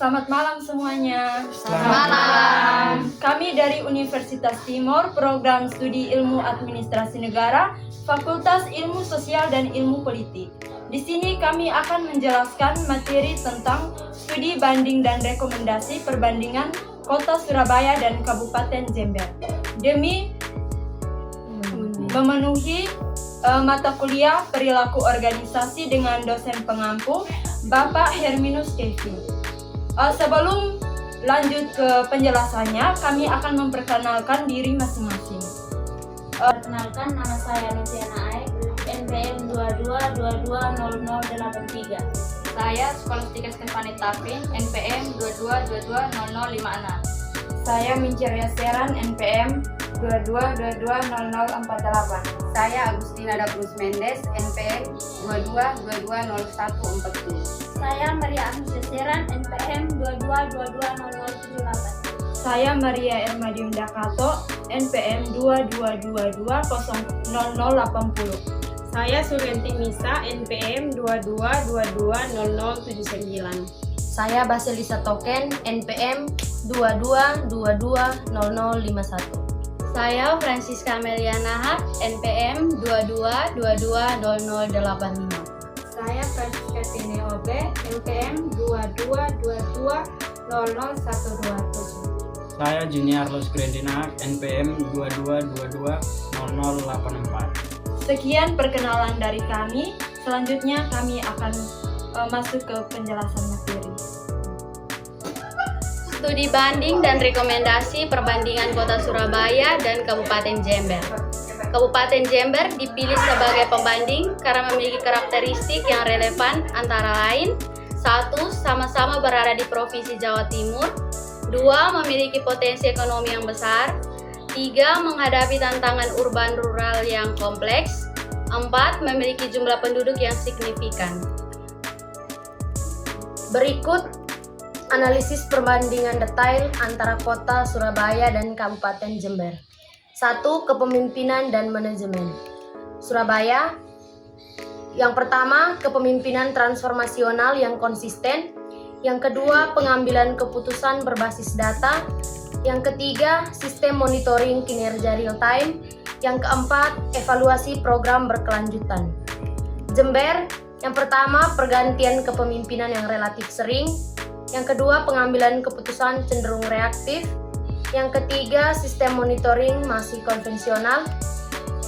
Selamat malam semuanya. Selamat malam. Kami dari Universitas Timur, Program Studi Ilmu Administrasi Negara, Fakultas Ilmu Sosial dan Ilmu Politik. Di sini kami akan menjelaskan materi tentang studi banding dan rekomendasi perbandingan Kota Surabaya dan Kabupaten Jember demi memenuhi mata kuliah perilaku organisasi dengan dosen pengampu Bapak Herminus Kevin. Sebelum lanjut ke penjelasannya, kami akan memperkenalkan diri masing-masing. Perkenalkan, nama saya Luciana Aik, NPM 22220083. Saya Skolastika Stefani Tafrin, NPM 22220056. Saya Minceria Seran, NPM 22220048. Saya Agustina Dabrus Mendes, NPM 22220140. Saya Maria Agnes Seran, NPM 22220078. Saya Maria Ermadium Dakato, NPM 22220080. Saya Suryenti Misa, NPM 22220079. Saya Baselisa Token, NPM 22220051. Saya Francisca Meliana Hart, NPM 22220085. Saya Francisca Tine Obe, NPM 2222000127. Saya Junior Los Gredina, NPM 22220084. Sekian perkenalan dari kami. Selanjutnya kami akan masuk ke penjelasan materi. Studi banding dan rekomendasi perbandingan Kota Surabaya dan Kabupaten Jember. Kabupaten Jember dipilih sebagai pembanding karena memiliki karakteristik yang relevan antara lain: 1. Sama-sama berada di Provinsi Jawa Timur. 2. Memiliki potensi ekonomi yang besar. 3. Menghadapi tantangan urban-rural yang kompleks. 4. Memiliki jumlah penduduk yang signifikan. Berikut analisis perbandingan detail antara Kota Surabaya dan Kabupaten Jember. 1. Kepemimpinan dan manajemen. Surabaya. Yang pertama, kepemimpinan transformasional yang konsisten. Yang kedua, pengambilan keputusan berbasis data. Yang ketiga, sistem monitoring kinerja real time. Yang keempat, evaluasi program berkelanjutan. Jember. Yang pertama, pergantian kepemimpinan yang relatif sering. Yang kedua, pengambilan keputusan cenderung reaktif. Yang ketiga, sistem monitoring masih konvensional.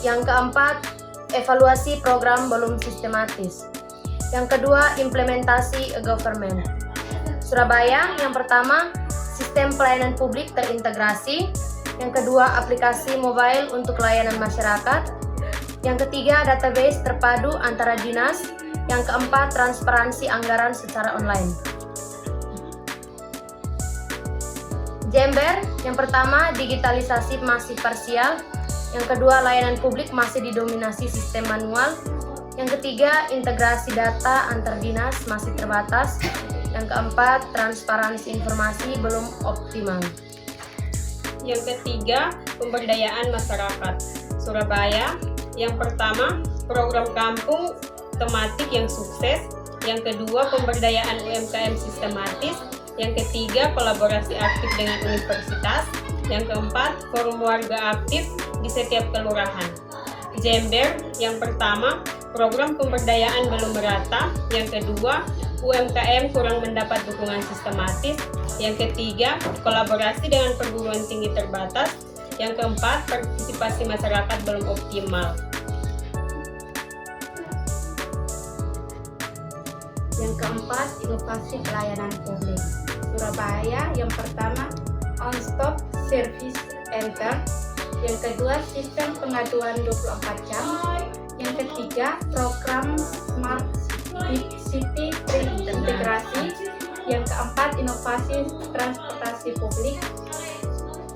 Yang keempat, evaluasi program belum sistematis. Yang kedua, implementasi e-government. Surabaya, yang pertama, sistem pelayanan publik terintegrasi. Yang kedua, aplikasi mobile untuk layanan masyarakat. Yang ketiga, database terpadu antara dinas. Yang keempat, transparansi anggaran secara online. Jember, yang pertama, digitalisasi masih parsial. Yang kedua, layanan publik masih didominasi sistem manual. Yang ketiga, integrasi data antar dinas masih terbatas. Yang keempat, transparansi informasi belum optimal. Yang ketiga, pemberdayaan masyarakat. Surabaya. Yang pertama, program kampung tematik yang sukses. Yang kedua, pemberdayaan UMKM sistematis. Yang ketiga, kolaborasi aktif dengan universitas. Yang keempat, forum warga aktif di setiap kelurahan. Jember, yang pertama, program pemberdayaan belum merata. Yang kedua, UMKM kurang mendapat dukungan sistematis. Yang ketiga, kolaborasi dengan perguruan tinggi terbatas. Yang keempat, partisipasi masyarakat belum optimal. Yang keempat, inovasi pelayanan publik. Surabaya, yang pertama, on-stop service center. Yang kedua, sistem pengaduan 24 jam. Yang ketiga, program Smart City terintegrasi. Yang keempat, inovasi transportasi publik.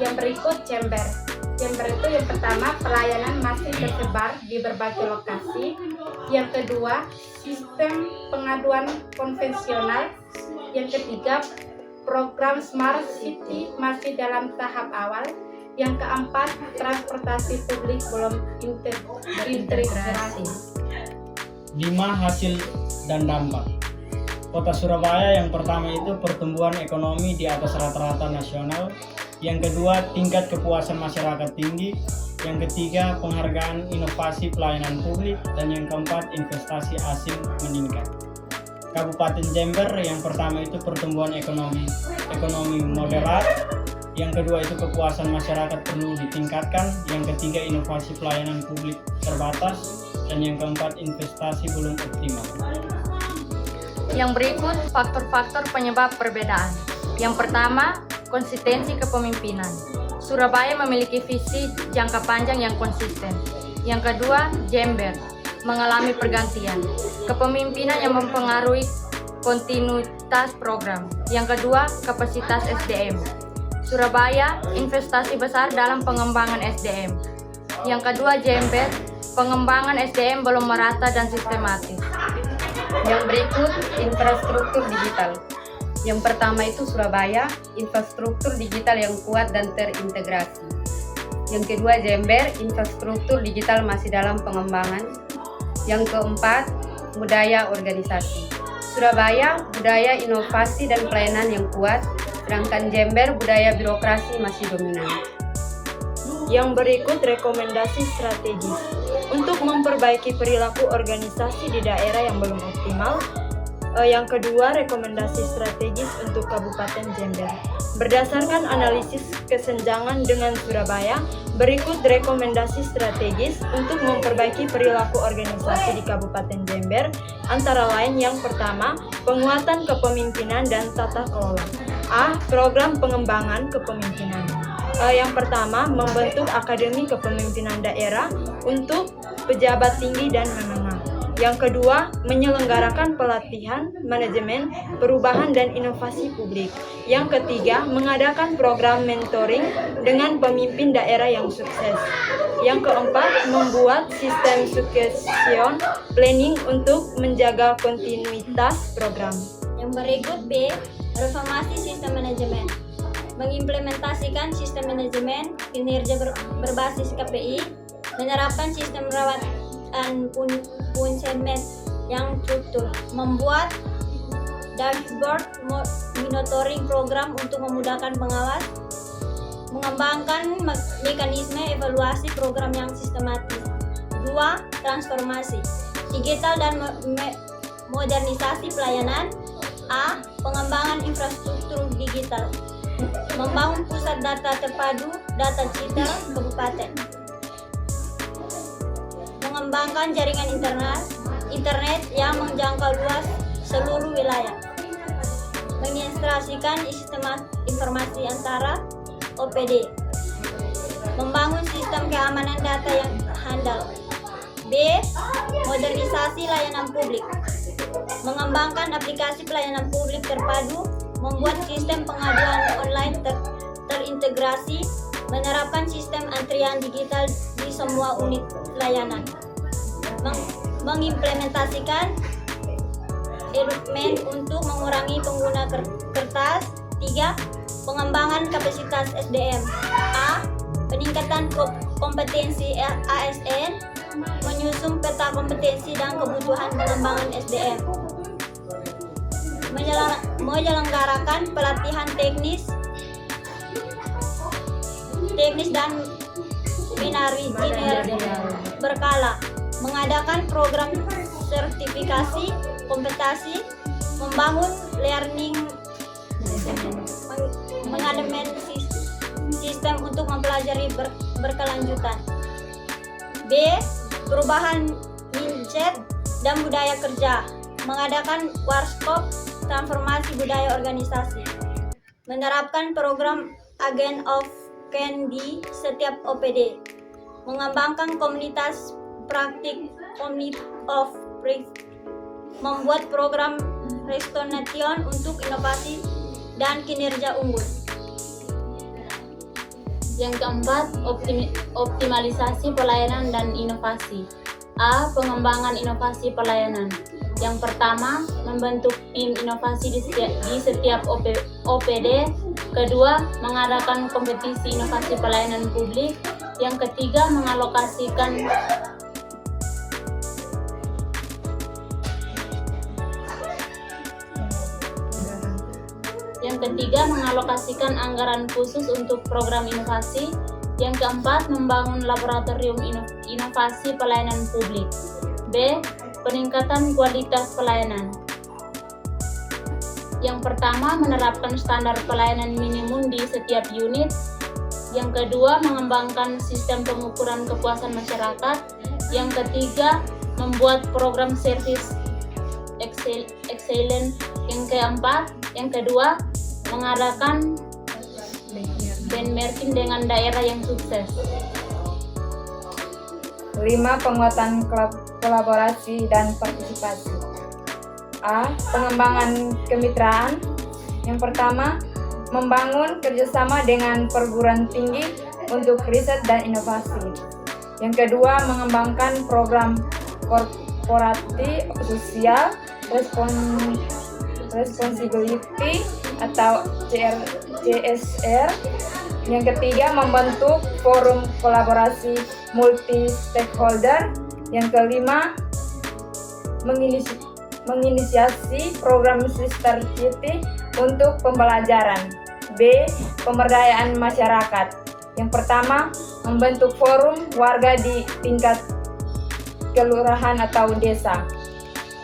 Yang berikut, Jember. Jember itu yang pertama, pelayanan masih tersebar di berbagai lokasi. Yang kedua, sistem pengaduan konvensional. Yang ketiga, program Smart City masih dalam tahap awal. Yang keempat, transportasi publik belum integrasi. 5. Hasil dan dampak. Kota Surabaya yang pertama itu pertumbuhan ekonomi di atas rata-rata nasional, yang kedua tingkat kepuasan masyarakat tinggi, yang ketiga penghargaan inovasi pelayanan publik, dan yang keempat investasi asing meningkat. Kabupaten Jember yang pertama itu pertumbuhan ekonomi moderat, yang kedua itu kepuasan masyarakat perlu ditingkatkan, yang ketiga inovasi pelayanan publik terbatas, dan yang keempat investasi belum optimal. Yang berikut faktor-faktor penyebab perbedaan. Yang pertama, konsistensi kepemimpinan. Surabaya memiliki visi jangka panjang yang konsisten. Yang kedua, Jember mengalami pergantian kepemimpinan yang mempengaruhi kontinuitas program. Yang kedua, kapasitas SDM. Surabaya investasi besar dalam pengembangan SDM. Yang kedua, Jember pengembangan SDM belum merata dan sistematis. Yang berikut infrastruktur digital. Yang pertama itu Surabaya, infrastruktur digital yang kuat dan terintegrasi. Yang kedua Jember, infrastruktur digital masih dalam pengembangan. Yang keempat, budaya organisasi. Surabaya, budaya inovasi dan pelayanan yang kuat, sedangkan Jember, budaya birokrasi masih dominan. Yang berikut rekomendasi strategis untuk memperbaiki perilaku organisasi di daerah yang belum optimal. Yang kedua, rekomendasi strategis untuk Kabupaten Jember. Berdasarkan analisis kesenjangan dengan Surabaya, berikut rekomendasi strategis untuk memperbaiki perilaku organisasi di Kabupaten Jember, antara lain yang pertama, penguatan kepemimpinan dan tata kelola. A. Program pengembangan kepemimpinan. Yang pertama, membentuk Akademi Kepemimpinan Daerah untuk pejabat tinggi dan menengah. Yang kedua, menyelenggarakan pelatihan, manajemen, perubahan dan inovasi publik. Yang ketiga, mengadakan program mentoring dengan pemimpin daerah yang sukses. Yang keempat, membuat sistem succession planning untuk menjaga kontinuitas program. Yang berikut B. Reformasi sistem manajemen. Mengimplementasikan sistem manajemen kinerja berbasis KPI, menerapkan sistem rawatan punishment yang struktur, membuat dashboard monitoring program untuk memudahkan pengawas, mengembangkan mekanisme evaluasi program yang sistematis. 2. Transformasi digital dan modernisasi pelayanan. A. Pengembangan infrastruktur digital, membangun pusat data terpadu data digital kabupaten, mengembangkan jaringan internet yang menjangkau luas seluruh wilayah, mengintegrasikan sistem informasi antara OPD, membangun sistem keamanan data yang handal. B. Modernisasi layanan publik, mengembangkan aplikasi pelayanan publik terpadu, membuat sistem pengaduan online terintegrasi, menerapkan sistem antrian digital di semua unit layanan, mengimplementasikan e-document untuk mengurangi pengguna kertas. 3. Pengembangan kapasitas SDM. A. Peningkatan kompetensi ASN, menyusun peta kompetensi dan kebutuhan pengembangan SDM, menyelenggarakan pelatihan teknis dan manajerial berkala, mengadakan program sertifikasi kompetensi, membangun learning manajemen sistem untuk mempelajari berkelanjutan. B. Perubahan mindset dan budaya kerja, mengadakan workshop transformasi budaya organisasi, menerapkan program Agent of Change di setiap OPD, mengembangkan komunitas praktik Community of Practice, membuat program restoration untuk inovasi dan kinerja unggul. Yang keempat, optimalisasi pelayanan dan inovasi. A. Pengembangan inovasi pelayanan. Yang pertama, membentuk tim inovasi di setiap OPD. Kedua, mengadakan kompetisi inovasi pelayanan publik. Yang ketiga, mengalokasikan Yang ketiga, mengalokasikan anggaran khusus untuk program inovasi. Yang keempat, membangun laboratorium inovasi pelayanan publik. B. Peningkatan kualitas pelayanan. Yang pertama, menerapkan standar pelayanan minimum di setiap unit. Yang kedua, mengembangkan sistem pengukuran kepuasan masyarakat. Yang ketiga, membuat program service excellent. Yang keempat, yang kedua, mengadakan benchmarking dengan daerah yang sukses. 5. Penguatan kolaborasi dan partisipasi. A. Pengembangan kemitraan. Yang pertama, membangun kerjasama dengan perguruan tinggi untuk riset dan inovasi. Yang kedua, mengembangkan program korporasi sosial responsibility atau CSR. Yang ketiga, membentuk forum kolaborasi multi stakeholder. Yang kelima, menginisiasi program sister city untuk pembelajaran. B. Pemberdayaan masyarakat. Yang pertama, membentuk forum warga di tingkat kelurahan atau desa.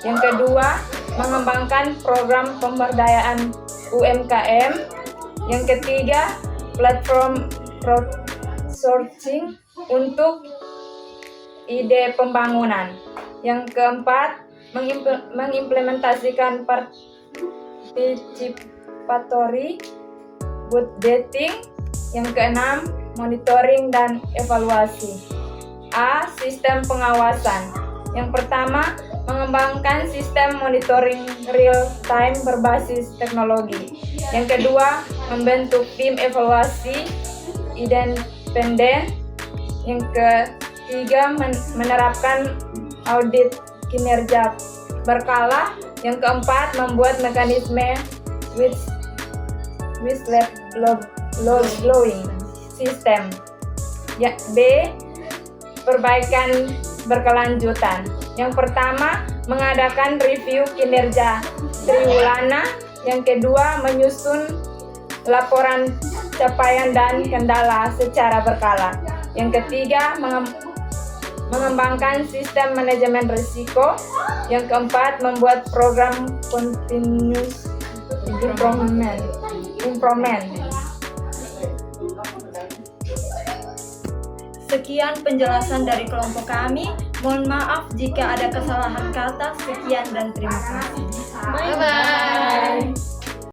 Yang kedua, mengembangkan program pemberdayaan UMKM. Yang ketiga, platform crowdsourcing untuk ide pembangunan. Yang keempat, mengimplementasikan participatory budgeting. Yang keenam, monitoring dan evaluasi. A. Sistem pengawasan. Yang pertama, mengembangkan sistem monitoring real time berbasis teknologi. Yang kedua, membentuk tim evaluasi independen. Yang ketiga, menerapkan audit kinerja berkala. Yang keempat, membuat mekanisme whistleblowing system. B. Perbaikan berkelanjutan. Yang pertama, mengadakan review kinerja triwulan. Yang kedua, menyusun laporan capaian dan kendala secara berkala. Yang ketiga, mengembangkan sistem manajemen risiko. Yang keempat, membuat program continuous improvement. Sekian penjelasan dari kelompok kami. Mohon maaf jika ada kesalahan kata. Sekian dan terima kasih. Bye-bye.